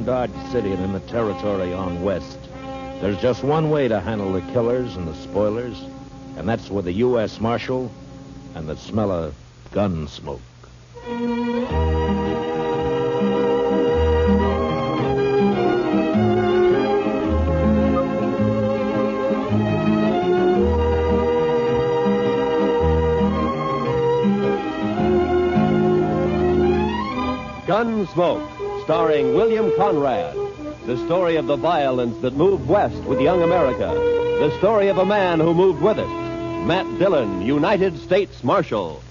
in Dodge City and in the territory on west, there's just one way to handle the killers and the spoilers, and that's with the U.S. Marshal and the smell of gun smoke. Gunsmoke, starring William Conrad. The story of the violence that moved west with young America. The story of a man who moved with it. Matt Dillon, United States Marshal.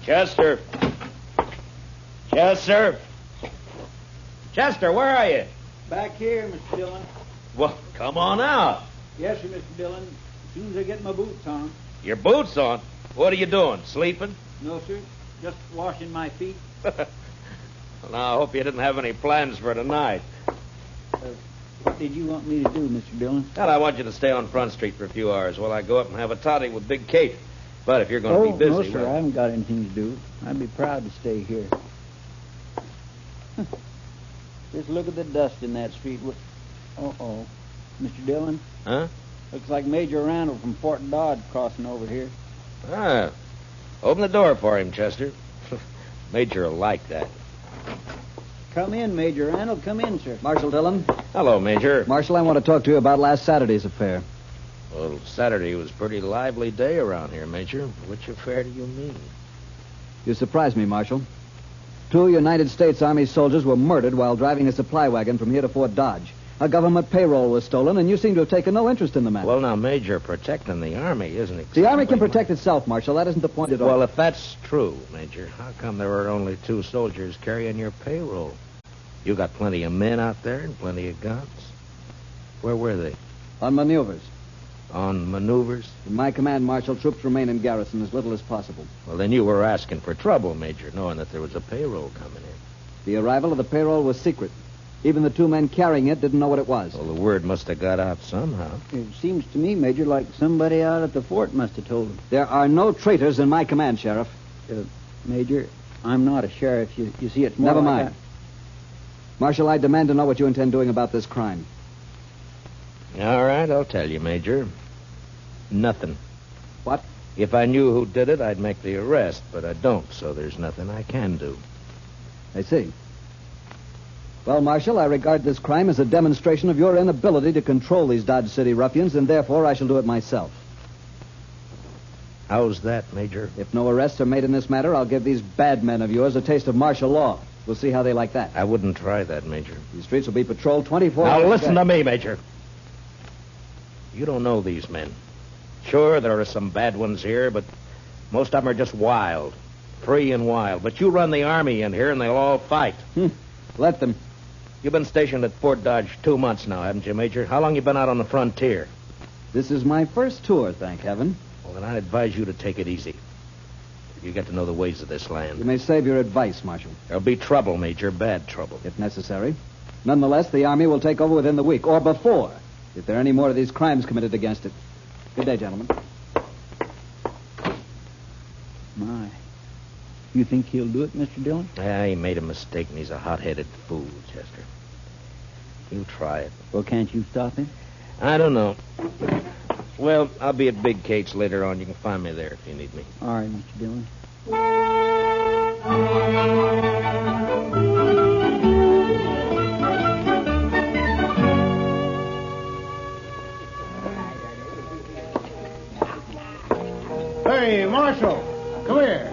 Chester. Chester. Chester, where are you? Back here, Mr. Dillon. Well, come on out. Yes, sir, Mr. Dillon. As soon as I get my boots on. Your boots on? What are you doing, sleeping? No, sir. Just washing my feet. Well, now, I hope you didn't have any plans for tonight. What did you want me to do, Mr. Dillon? Well, I want you to stay on Front Street for a few hours while I go up and have a toddy with Big Kate. But if you're going to be busy... No, sir. well... I haven't got anything to do. I'd be proud to stay here. Just look at the dust in that street. Uh-oh. Mr. Dillon? Huh? Looks like Major Randall from Fort Dodge crossing over here. Ah. Open the door for him, Chester. Major will like that. Come in, Major Randall. Come in, sir. Marshal Dillon. Hello, Major. Marshal, I want to talk to you about last Saturday's affair. Well, Saturday was a pretty lively day around here, Major. Which affair do you mean? You surprised me, Marshal. 2 United States Army soldiers were murdered while driving a supply wagon from here to Fort Dodge. A government payroll was stolen, and you seem to have taken no interest in the matter. Well, now, Major, protecting the Army isn't exactly... The Army can protect itself, Marshal. That isn't the point at all. Well, if that's true, Major, how come there were only 2 soldiers carrying your payroll? You got plenty of men out there and plenty of guns. Where were they? On maneuvers. On maneuvers? In my command, Marshal, troops remain in garrison as little as possible. Well, then you were asking for trouble, Major, knowing that there was a payroll coming in. The arrival of the payroll was secret. Even the 2 men carrying it didn't know what it was. Well, the word must have got out somehow. It seems to me, Major, like somebody out at the fort must have told him. There are no traitors in my command, Sheriff. Major, I'm not a sheriff. You see, it's more Never like mind. Marshal, I demand to know what you intend doing about this crime. All right, I'll tell you, Major. Nothing. What? If I knew who did it, I'd make the arrest, but I don't, so there's nothing I can do. I see. Well, Marshal, I regard this crime as a demonstration of your inability to control these Dodge City ruffians, and therefore I shall do it myself. How's that, Major? If no arrests are made in this matter, I'll give these bad men of yours a taste of martial law. We'll see how they like that. I wouldn't try that, Major. These streets will be patrolled 24 Now, hours. listen to me, Major. You don't know these men. Sure, there are some bad ones here, but most of them are just wild. Free and wild. But you run the Army in here, and they'll all fight. Let them. You've been stationed at Fort Dodge 2 months now, haven't you, Major? How long you been out on the frontier? This is my first tour, thank heaven. Well, then I'd advise you to take it easy. You get to know the ways of this You land. may save your advice, Marshal, There'll be trouble, Major, bad trouble. if necessary. Nonetheless, the Army will take over within the week, or before, if there are any more of these crimes committed against it. Good day, gentlemen. My. You think he'll do it, Mr. Dillon? Yeah, he made a mistake, and he's a hot-headed fool, Chester. You try it. Well, can't you stop him? I don't know. Well, I'll be at Big Kate's later on. You can find me there if you need me. All right, Mr. Dillon. Hey, Marshal, come here.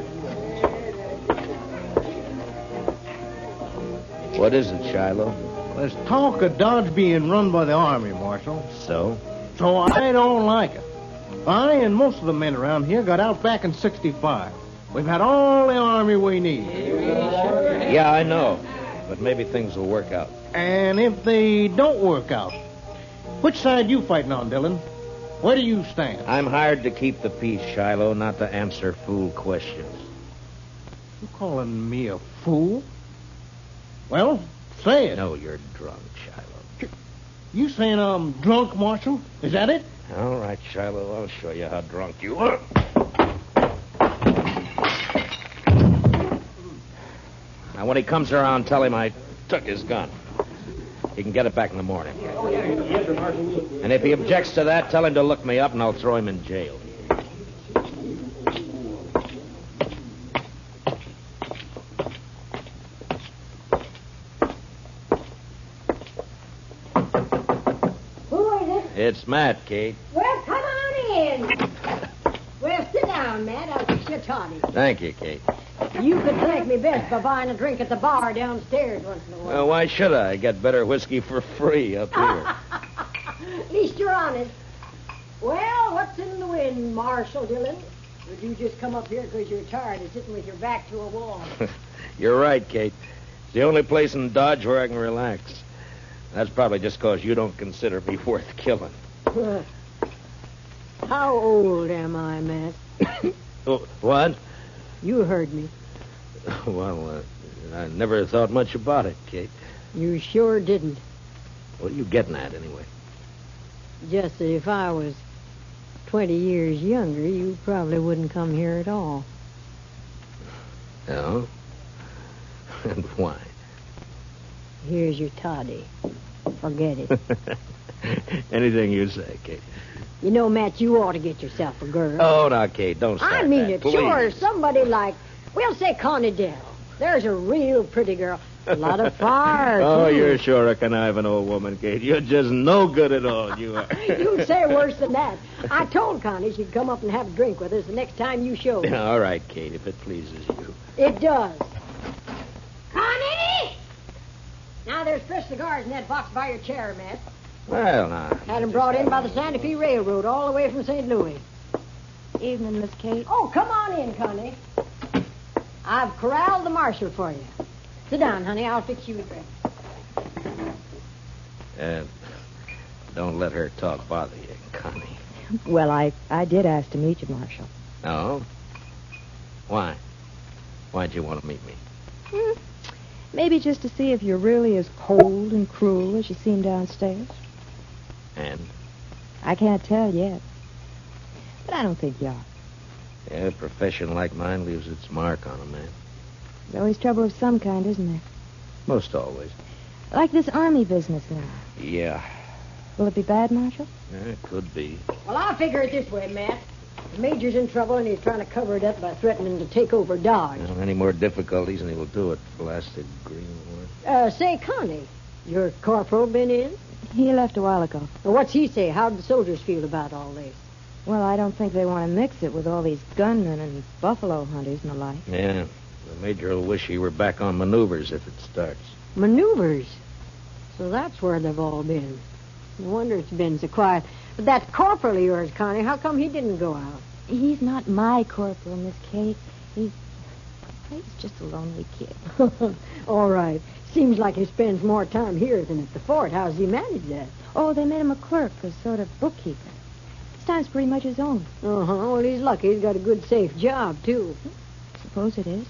What is it, Shiloh? There's talk of Dodge being run by the Army, Marshal. So? So I don't like it. I and most of the men around here got out back in 65. We've had all the Army we need. Yeah, I know. But maybe things will work out. And if they don't work out, which side you fighting on, Dillon? Where do you stand? I'm hired to keep the peace, Shiloh, not to answer fool questions. You calling me a fool? Well, say it. No, you're drunk, Shiloh. You saying I'm drunk, Marshal? Is that it? All right, Shiloh, I'll show you how drunk you are. Now, when he comes around, tell him I took his gun. He can get it back in the morning. And if he objects to that, tell him to look me up and I'll throw him in jail. Who is it? It's Matt, Kate. Well, come on in. Well, sit down, Matt. I'll fix your toddy. Thank you, Kate. You could thank me best by buying a drink at the bar downstairs once in a while. Well, why should I? I get better whiskey for free up here. At least you're honest. Well, what's in the wind, Marshal Dillon? Would you just come up here because you're tired of sitting with your back to a wall? You're right, Kate. It's the only place in Dodge where I can relax. That's probably just because you don't consider me worth killing. How old am I, Matt? Oh, what? You heard me. Well, I never thought much about it, Kate. You sure didn't. What are you getting at, anyway? Just that if I was 20 years younger, you probably wouldn't come here at all. No? And why? Here's your toddy. Forget it. Anything you say, Kate. You know, Matt, you ought to get yourself a girl. Oh, now, Kate, don't start I mean that, it, please. sure. Somebody like, we'll say Connie Dell. There's a real pretty girl. A lot of fire, Oh, too. you're sure a conniving old woman, Kate. You're just no good at all, you are. You'd say worse than that. I told Connie she'd come up and have a drink with us the next time you showed. All right, Kate, if it pleases you. It does. Connie! Now, there's fresh cigars in that box by your chair, Matt. Well, now. Had them brought in by the Santa Fe Railroad all the way from St. Louis. Evening, Miss Kate. Oh, come on in, Connie. I've corralled the Marshal for you. Sit down, honey. I'll fix you a drink. Don't let her talk bother you, Connie. Well, I did ask to meet you, Marshal. No? Why? Why'd you want to meet me? Maybe just to see if you're really as cold and cruel as you seem downstairs. And? I can't tell yet. But I don't think you are. Yeah, a profession like mine leaves its mark on a man. There's always trouble of some kind, isn't there? Most always. Like this army business now. Yeah. Will it be bad, Marshal? Yeah, it could be. Well, I'll figure it this way, Matt. The Major's in trouble, and he's trying to cover it up by threatening to take over Dodge. Well, any more difficulties, and he'll do it. Blasted greenwood. Say, Connie, your corporal been in? He left a while ago. Well, what's he say? How'd the soldiers feel about all this? Well, I don't think they want to mix it with all these gunmen and buffalo hunters and the like. Yeah. The Major will wish he were back on maneuvers if it starts. Maneuvers? So that's where they've all been. No wonder it's been so quiet. But that corporal of yours, Connie, how come he didn't go out? He's not my corporal, Miss Kate. He's just a lonely kid. All right. Seems like he spends more time here than at the fort. How's he manage that? Oh, they made him a clerk, a sort of bookkeeper. His time's pretty much his own. Uh-huh. Well, he's lucky. He's got a good, safe job, too. Suppose it is.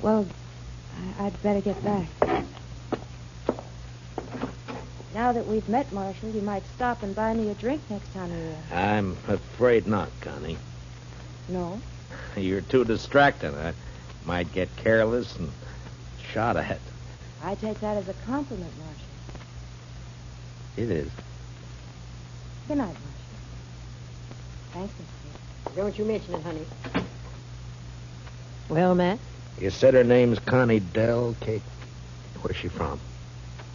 Well, I'd better get back. Now that we've met, Marshal, you might stop and buy me a drink next time you're here. I'm afraid not, Connie. No? You're too distracting. I might get careless and shot at. I take that as a compliment, Marshal. It is. Good night, Marshal. Thanks, Miss Kate. Don't you mention it, honey. Well, Matt? You said her name's Connie Dell, Kate. Where's she from?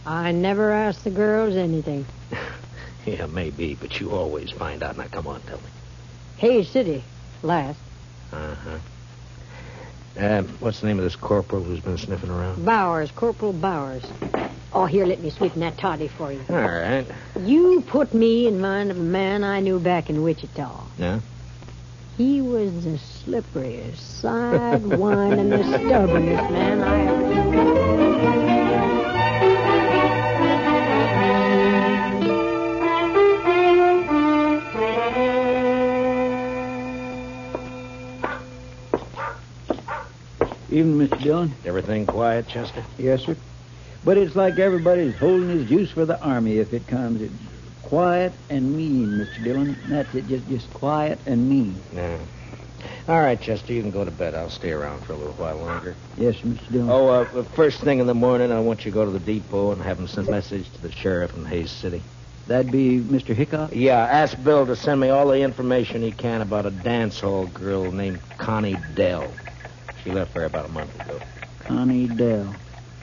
I never ask the girls anything. Yeah, maybe, but you always find out. Now, come on, tell me. Hayes City, last. Uh-huh. What's the name of this corporal who's been sniffing around? Bowers, Corporal Bowers. Oh, here, let me sweeten that toddy for you. All right. You put me in mind of a man I knew back in Wichita. Yeah? He was the slipperiest, side-windingest, stubbornest man I ever knew. Evening, Mr. Dillon. Everything quiet, Chester? Yes, sir. But it's like everybody's holding his juice for the Army if it comes. It's quiet and mean, Mr. Dillon. That's it, just quiet and mean. Yeah. All right, Chester, you can go to bed. I'll stay around for a little while longer. Yes, Mr. Dillon. Oh, first thing in the morning, I want you to go to the depot and have him send a message to the sheriff in Hayes City. That'd be Mr. Hickok? Yeah, ask Bill to send me all the information he can about a dance hall girl named Connie Dell. She left there about a month ago. Connie Dell.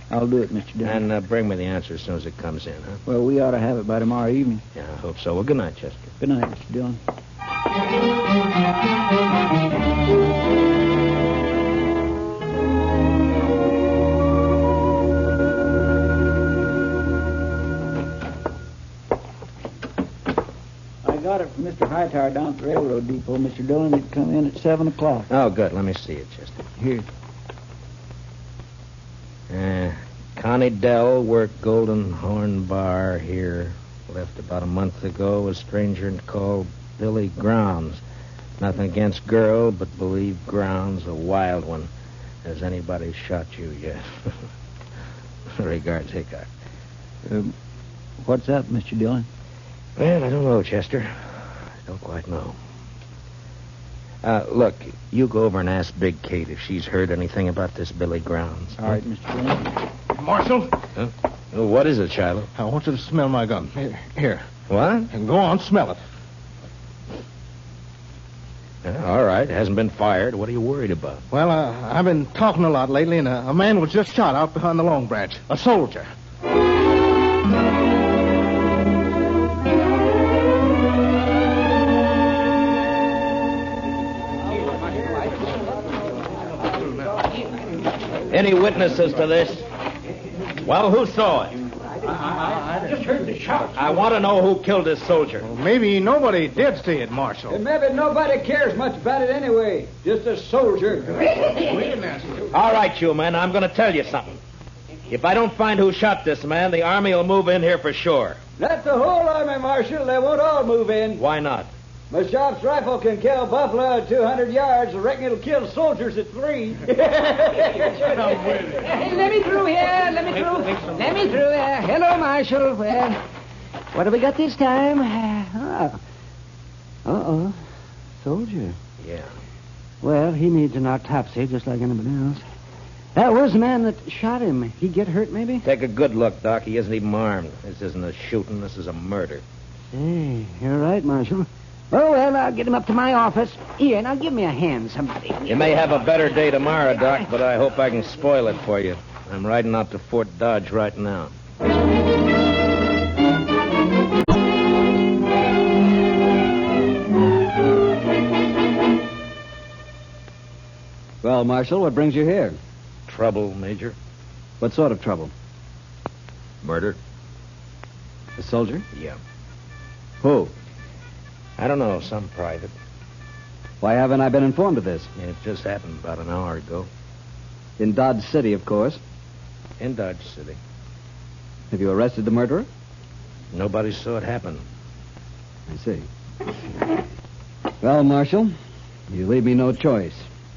I'll do it, Mr. Dillon. And bring me the answer as soon as it comes in, huh? Well, we ought to have it by tomorrow evening. Yeah, I hope so. Well, good night, Chester. Good night, Mr. Dillon. I got it from Mr. Hightower down at the railroad depot, Mr. Dillon. It'd come in at 7 o'clock. Oh, good. Let me see it, Chester. Here. Connie Dell worked Golden Horn Bar here. Left about a month ago. A stranger called Billy Grounds. Nothing against girl, but believe Grounds a wild one. Has anybody shot you yet? Regards, Hickok. What's up, Mr. Dillon? Well, I don't know, Chester. I don't quite know. Look, you go over and ask Big Kate if she's heard anything about this Billy Grounds. All right, Mr. Dillon. Marshal, Huh? Oh, what is it, Shiloh? I want you to smell my gun. Here. What? And go on, smell it. All right. It hasn't been fired. What are you worried about? Well, I've been talking a lot lately, and a man was just shot out behind the Long Branch. A soldier. Any witnesses to this? Well, who saw it? I just heard the shot. I want to know who killed this soldier. Well, maybe nobody did see it, Marshal. And maybe nobody cares much about it anyway. Just a soldier. All right, you men, I'm going to tell you something. If I don't find who shot this man, the Army will move in here for sure. Not the whole army, Marshal. They won't all move in. Why not? My shop's rifle can kill buffalo at 200 yards. I reckon it'll kill soldiers at 3. Hey, let me through here. Let me through here. Hello, Marshal. Well, what have we got this time? Uh-oh. Soldier. Yeah. Well, he needs an autopsy just like anybody else. Where's the man that shot him? He get hurt, maybe? Take a good look, Doc. He isn't even armed. This isn't a shooting. This is a murder. Hey, you're right, Marshal. Oh, well, I'll get him up to my office. Here, now give me a hand, somebody. You may have a better day tomorrow, Doc, but I hope I can spoil it for you. I'm riding out to Fort Dodge right now. Well, Marshal, what brings you here? Trouble, Major? What sort of trouble? Murder? A soldier? Yeah. Who? I don't know, some private. Why haven't I been informed of this? It just happened about an hour ago. In Dodge City, of course. In Dodge City. Have you arrested the murderer? Nobody saw it happen. I see. Well, Marshal, you leave me no choice.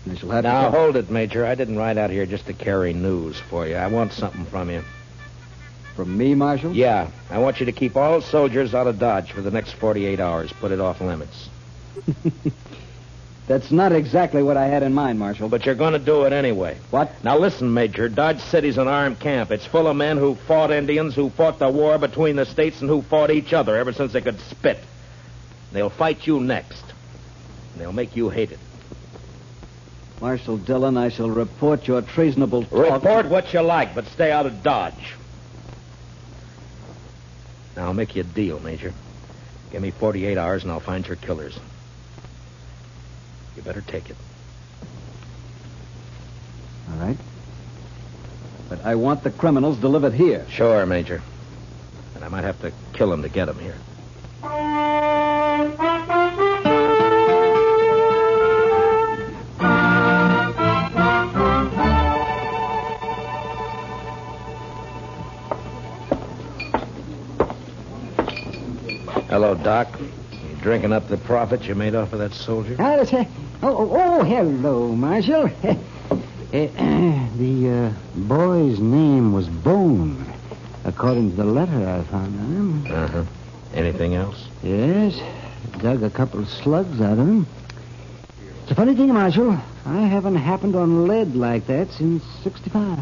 I shall have Now, to... hold it, Major. I didn't ride out here just to carry news for you. I want something from you. From me, Marshal? Yeah. I want you to keep all soldiers out of Dodge for the next 48 hours. Put it off limits. That's not exactly what I had in mind, Marshal. But you're going to do it anyway. What? Now, listen, Major. Dodge City's an armed camp. It's full of men who fought Indians, who fought the war between the states, and who fought each other ever since they could spit. They'll fight you next. And they'll make you hate it. Marshal Dillon, I shall report your treasonable talk. Report what you like, but stay out of Dodge. Now, I'll make you a deal, Major. Give me 48 hours, and I'll find your killers. You better take it. All right. But I want the criminals delivered here. Sure, Major. And I might have to kill them to get them here. Hello, Doc. You drinking up the profit you made off of that soldier? Hello, Marshal. The boy's name was Bone, according to the letter I found on him. Uh-huh. Anything else? Yes. Dug a couple of slugs out of him. It's a funny thing, Marshal. I haven't happened on lead like that since 65.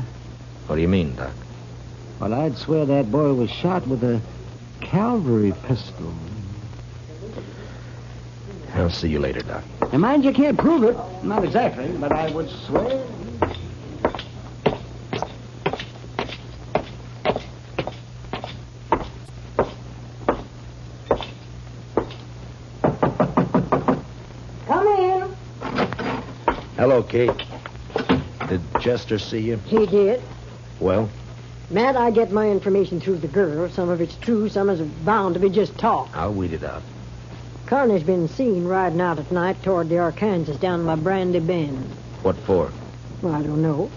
What do you mean, Doc? Well, I'd swear that boy was shot with a cavalry pistol. I'll see you later, Doc. And mind you, can't prove it. Not exactly, but I would swear. Come in. Hello, Kate. Did Chester see you? He did. Well, Matt, I get my information through the girl. Some of it's true, some is bound to be just talk. I'll weed it out. Carney's been seen riding out at night toward the Arkansas down by Brandy Bend. What for? Well, I don't know.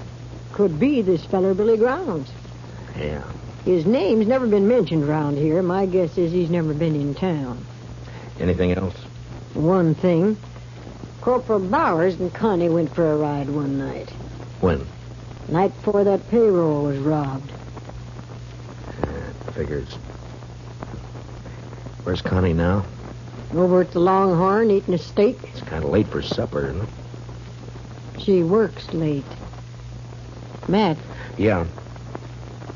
Could be this feller Billy Grounds. Yeah. His name's never been mentioned around here. My guess is he's never been in town. Anything else? One thing. Corporal Bowers and Connie went for a ride one night. When? Night before that payroll was robbed. Figures. Where's Connie now? Over at the Longhorn eating a steak. It's kind of late for supper, isn't it? She works late. Matt, Yeah.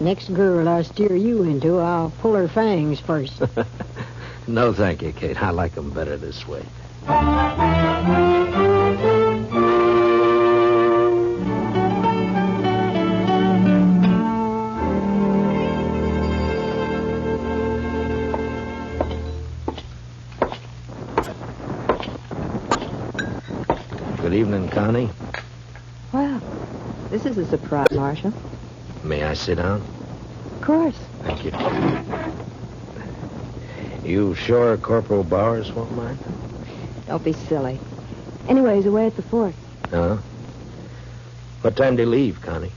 next girl I steer you into, I'll pull her fangs first. No, thank you, Kate. I like them better this way. Good evening, Connie. Well, this is a surprise, Marshal. May I sit down? Of course. Thank you. You sure Corporal Bowers won't mind? Don't be silly. Anyway, he's away at the fort. Huh? What time do you leave, Connie?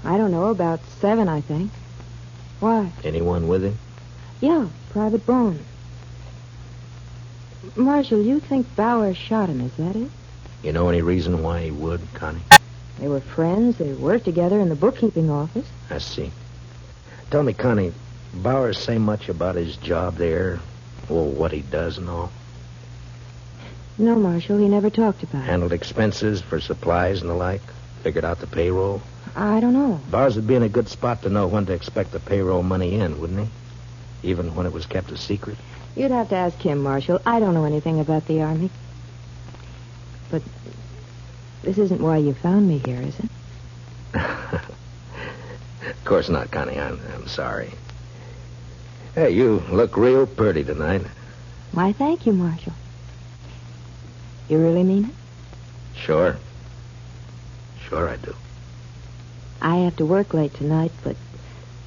I don't know, about 7, I think. Why? Anyone with him? Yeah, Private Bone. Marshal, you think Bowers shot him, is that it? You know any reason why he would, Connie? They were friends. They worked together in the bookkeeping office. I see. Tell me, Connie, Bowers say much about his job there? Well, what he does and all? No, Marshal, he never talked about it. Handled expenses for supplies and the like? Figured out the payroll? I don't know. Bowers would be in a good spot to know when to expect the payroll money in, wouldn't he? Even when it was kept a secret? You'd have to ask him, Marshal. I don't know anything about the Army. But this isn't why you found me here, is it? Of course not, Connie. I'm sorry. Hey, you look real pretty tonight. Why, thank you, Marshal. You really mean it? Sure. Sure I do. I have to work late tonight, but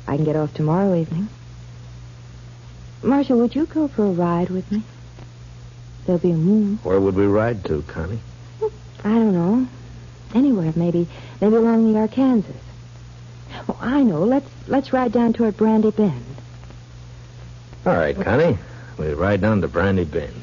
I can get off tomorrow evening. Marshal, would you go for a ride with me? There'll be a moon. Where would we ride to, Connie? I don't know. Anywhere, maybe along the Arkansas. Oh, I know. Let's ride down toward Brandy Bend. All right, Connie. We ride down to Brandy Bend.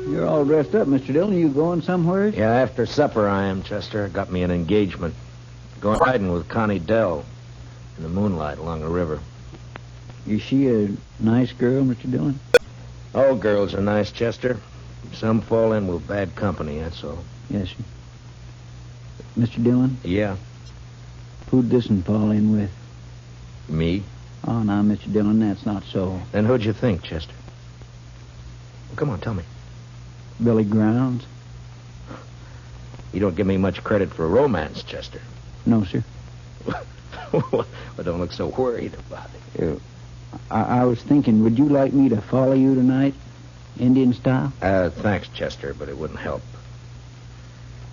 You're all dressed up, Mr. Dillon. You going somewhere? Yeah, after supper I am, Chester. Got me an engagement. Going riding with Connie Dell in the moonlight along the river. Is she a nice girl, Mr. Dillon? All girls are nice, Chester. Some fall in with bad company, that's all. Yes, sir. Mr. Dillon, Yeah, who'd this one fall in with? me? Oh, now, Mr. Dillon, that's not so. Then who'd you think, Chester? Well, come on, tell me. Billy Grounds? You don't give me much credit for romance, Chester. No, sir. Well, don't look so worried about it. I was thinking, would you like me to follow you tonight, Indian style? Thanks, Chester, but it wouldn't help.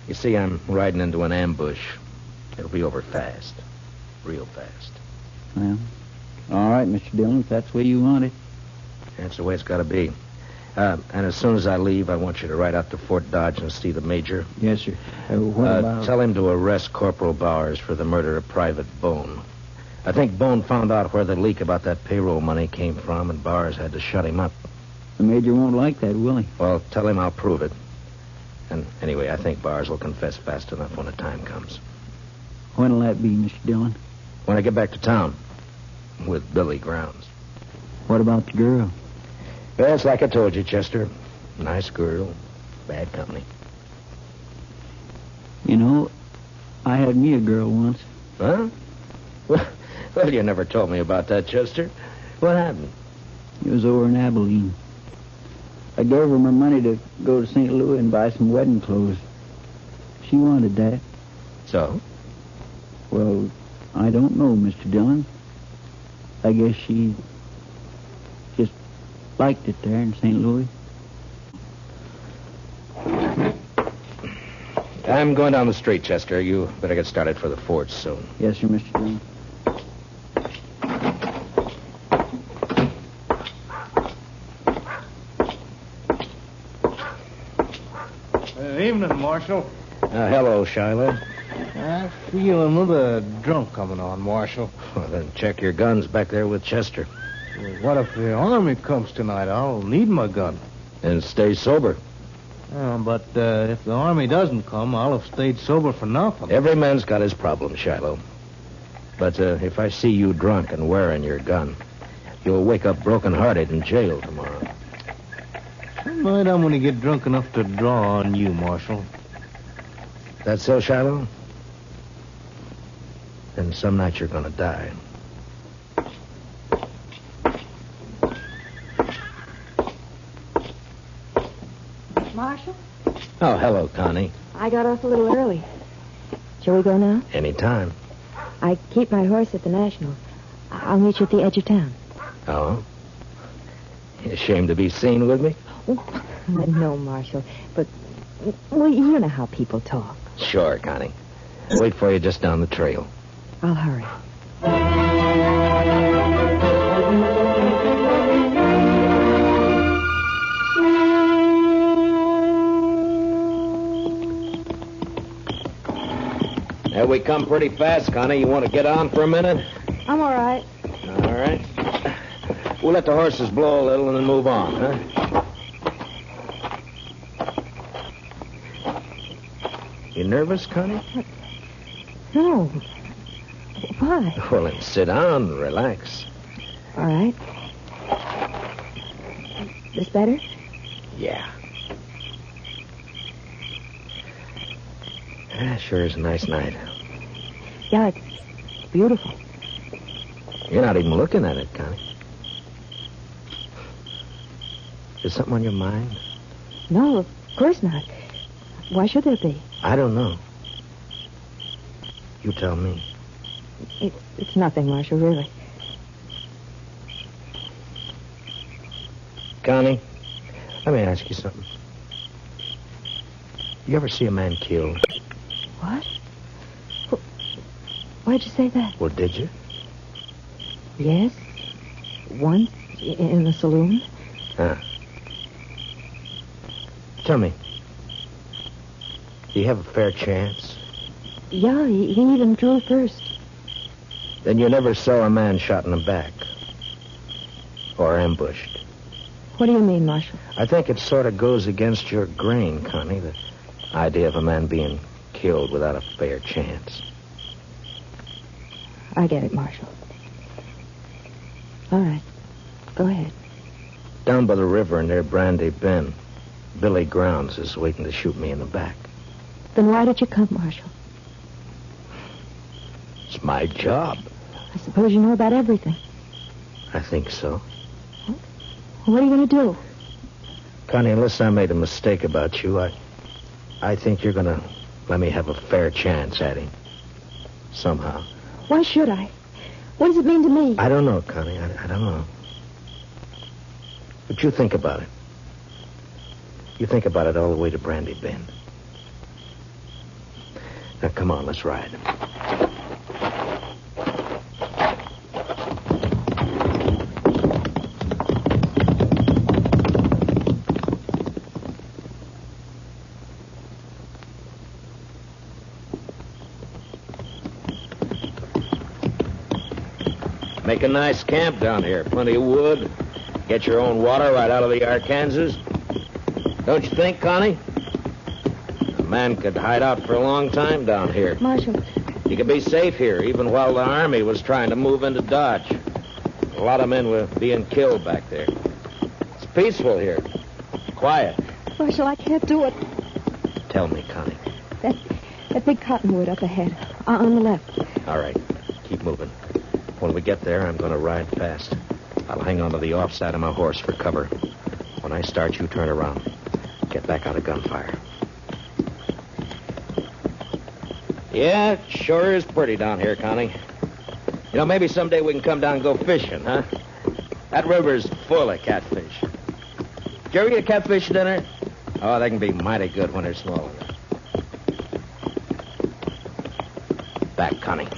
You see, I'm riding into an ambush. It'll be over fast. Real fast. Well, all right, Mr. Dillon, if that's the way you want it. That's the way it's got to be. And as soon as I leave, I want you to ride out to Fort Dodge and see the major. Yes, sir. What about... Tell him to arrest Corporal Bowers for the murder of Private Bone. I think Bone found out where the leak about that payroll money came from, and Bowers had to shut him up. The major won't like that, will he? Well, tell him I'll prove it. And anyway, I think Bars will confess fast enough when the time comes. When'll that be, Mr. Dillon? When I get back to town with Billy Grounds. What about the girl? Well, it's like I told you, Chester. Nice girl, bad company. You know, I had me a girl once. Huh? Well, you never told me about that, Chester. What happened? It was over in Abilene. I gave her my money to go to St. Louis and buy some wedding clothes. She wanted that. So? Well, I don't know, Mr. Dillon. I guess she just liked it there in St. Louis. I'm going down the street, Chester. You better get started for the fort soon. Yes, sir, Mr. Dillon. Evening, Marshal. Hello, Shiloh. I feel another drunk coming on, Marshal. Well, then check your guns back there with Chester. Well, what if the army comes tonight? I'll need my gun. And stay sober. But if the army doesn't come, I'll have stayed sober for nothing. Every man's got his problem, Shiloh. But if I see you drunk and wearing your gun, you'll wake up broken-hearted in jail tomorrow. Tonight I'm going to get drunk enough to draw on you, Marshal. That so, Shiloh? Then some night you're going to die. Marshal? Oh, hello, Connie. I got off a little early. Shall we go now? Anytime. I keep my horse at the National. I'll meet you at the edge of town. Oh? You ashamed to be seen with me? No, Marshal. But, well, you know how people talk. Sure, Connie. Wait for you just down the trail. I'll hurry. There we come pretty fast, Connie. You want to get on for a minute? I'm all right. All right. We'll let the horses blow a little and then move on, huh? You nervous, Connie? No. Why? Well, then sit down and relax. All right. This better? Yeah. Sure is a nice night. Yeah, it's beautiful. You're not even looking at it, Connie. Is something on your mind? No, of course not. Why should there be? I don't know. You tell me. It's nothing, Marshal, really. Connie, let me ask you something. You ever see a man killed? What? Why'd you say that? Well, did you? Yes. Once in the saloon. Huh. Tell me, do you have a fair chance? Yeah, he even drew first. Then you never saw a man shot in the back? Or ambushed? What do you mean, Marshal? I think it sort of goes against your grain, Connie, the idea of a man being killed without a fair chance. I get it, Marshal. All right. Go ahead. Down by the river near Brandy Bend, Billy Grounds is waiting to shoot me in the back. Then why did you come, Marshal? It's my job. I suppose you know about everything. I think so. What are you going to do? Connie, unless I made a mistake about you, I think you're going to let me have a fair chance at him. Somehow. Why should I? What does it mean to me? I don't know, Connie. I don't know. But you think about it. You think about it all the way to Brandy Bend. Now, come on, let's ride. Make a nice camp down here. Plenty of wood. Get your own water right out of the Arkansas. Don't you think, Connie? A man could hide out for a long time down here. Marshal, He could be safe here, even while the Army was trying to move into Dodge. A lot of men were being killed back there. It's peaceful here. Quiet. Marshal, I can't do it. Tell me, Connie. That big cottonwood up ahead, on the left. All right. Keep moving. When we get there, I'm going to ride fast. I'll hang onto the offside of my horse for cover. When I start, you turn around. Get back out of gunfire. Yeah, it sure is pretty down here, Connie. You know, maybe someday we can come down and go fishing, huh? That river's full of catfish. Did you ever get catfish dinner? Oh, they can be mighty good when they're small enough. Back, Connie.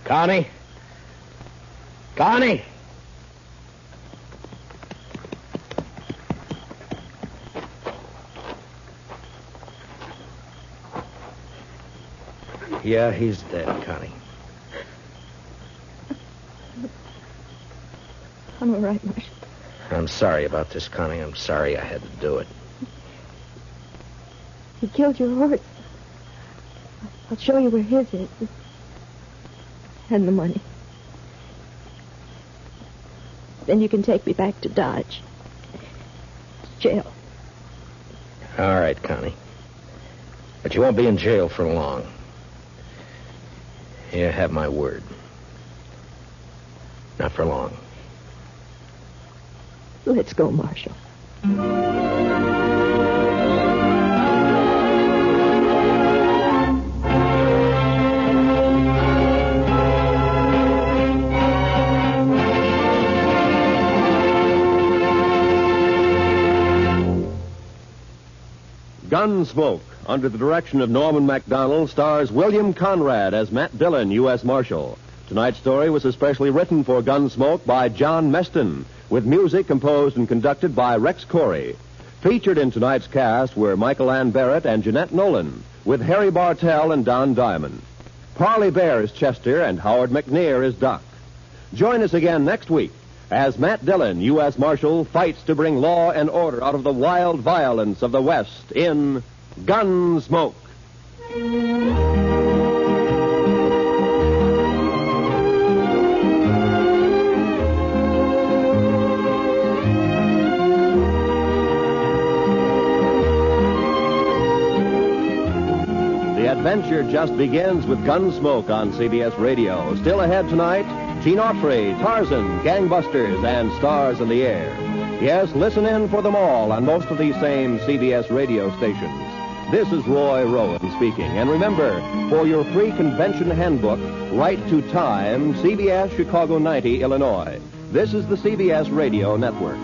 Connie? Connie! Yeah, he's dead, Connie. I'm all right, Marshal. I'm sorry about this, Connie. I'm sorry I had to do it. He killed your horse. I'll show you where his is. And the money. Then you can take me back to Dodge. Jail. All right, Connie. But you won't be in jail for long. You have my word. Not for long. Let's go, Marshal. Gunsmoke, under the direction of Norman MacDonald, stars William Conrad as Matt Dillon, U.S. Marshal. Tonight's story was especially written for Gunsmoke by John Meston, with music composed and conducted by Rex Corey. Featured in tonight's cast were Michael Ann Barrett and Jeanette Nolan, with Harry Bartell and Don Diamond. Parley Bear is Chester, and Howard McNear is Doc. Join us again next week as Matt Dillon, U.S. Marshal, fights to bring law and order out of the wild violence of the West in Gunsmoke. The adventure just begins with Gunsmoke on CBS Radio. Still ahead tonight, Gene Autry, Tarzan, Gangbusters, and Stars in the Air. Yes, listen in for them all on most of these same CBS radio stations. This is Roy Rowan speaking. And remember, for your free convention handbook, write to Time, CBS, Chicago 90, Illinois. This is the CBS Radio Network.